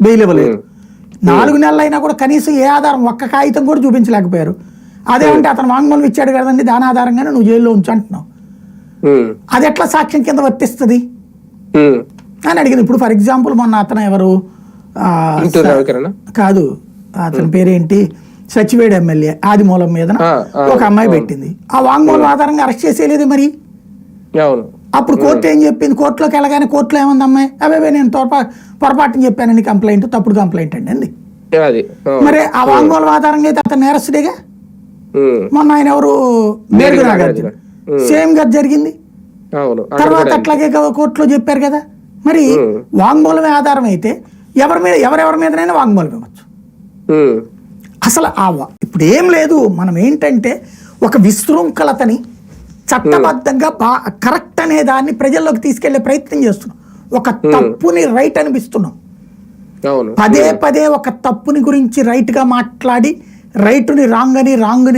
Bail ఇవ్వలేదు. 4 నెలలు అయినా కూడా కనీసం ఏ ఆధారం ఒక్క కాగితం కూడా చూపించలేకపోయారు. అదేమంటే అతను వాంగ్మూలం ఇచ్చాడు కదండి, దాని ఆధారంగానే నువ్వు జైల్లో ఉంచు అంటున్నావు. అది ఎట్లా సాక్ష్యం కింద వర్తిస్తుంది అని అడిగింది. ఇప్పుడు ఫర్ ఎగ్జాంపుల్ మొన్న అతను ఎవరు కాదు, అతని పేరేంటి, సచివేడు ఎమ్మెల్యే ఆదిమూలం మీద ఒక అమ్మాయి పెట్టింది. ఆ వాంగ్మూలం ఆధారంగా అరెస్ట్ చేసేలేదు మరి. అప్పుడు కోర్టు ఏం చెప్పింది, కోర్టులోకి వెళ్ళగానే కోర్టులో ఏముంది, అమ్మాయి అవే నేను పొరపాటుని చెప్పానండి, కంప్లైంట్ తప్పుడు కంప్లైంట్ అండి. మరి ఆ వాంగ్మూలం ఆధారంగా అయితే అతను నేరస్తుడేగా. మొన్న ఆయన ఎవరు, మేరుగు నాగార్జున, సేమ్ గా జరిగింది. తర్వాత అట్లాగే కోర్టులో చెప్పారు కదా. మరి వాంగ్మూలమే ఆధారం అయితే ఎవరెవరి మీదనైనా వాంగ్మూలం ఇవ్వచ్చు. అసలు ఇప్పుడు ఏం లేదు, మనం ఏంటంటే ఒక విశృంఖలతని చట్టబద్ధంగా కరెక్ట్ అనే దాన్ని ప్రజల్లోకి తీసుకెళ్లే ప్రయత్నం చేస్తున్నాం. ఒక తప్పుని రైట్ అనిపిస్తున్నాం. పదే పదే ఒక తప్పుని గురించి రైట్ గా మాట్లాడి రైటుని రాంగ్ అని